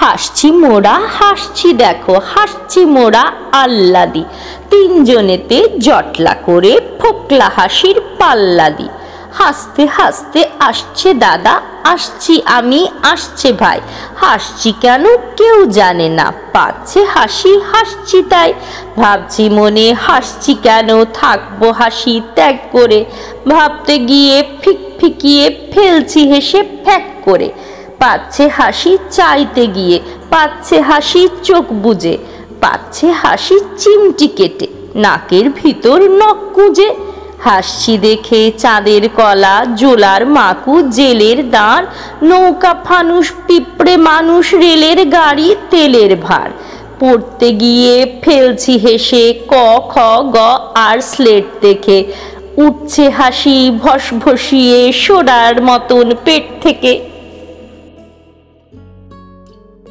হাসছি মোরা হাসছি দেখো, হাসছি মোরা আহ্লাদি, তিনজনেতে জটলা করে ফোকলা হাসির পাল্লা দি। হাসতে হাসতে আসছে দাদা, আসছি আমি, আসছে ভাই, হাসছি কেন কেউ জানে না, পাচ্ছে হাসি হাসছি তাই। ভাবছি মনে হাসছি কেন, থাকবো হাসি ত্যাগ করে, ভাবতে গিয়ে ফিকফিকিয়ে ফেলছি হেসে ফ্যাক করে। পাচ্ছে হাসি চাইতে গিয়ে, পাচ্ছে হাসি চোখ বুজে, পাচ্ছে হাসি চিমটি কেটে নাকের ভিতর নখ কুঁজে। হাসছি দেখে চাঁদের কলা, জোলার মাকু, জেলের দাঁড়, নৌকা ফানুস, পিঁপড়ে মানুষ, রেলের গাড়ি, তেলের ভার। পড়তে গিয়ে ফেলছি হেসে ক খ গ আর স্লেট দেখে, উঠছে হাসি ভসভসিয়ে সোডার মতন পেট থেকে।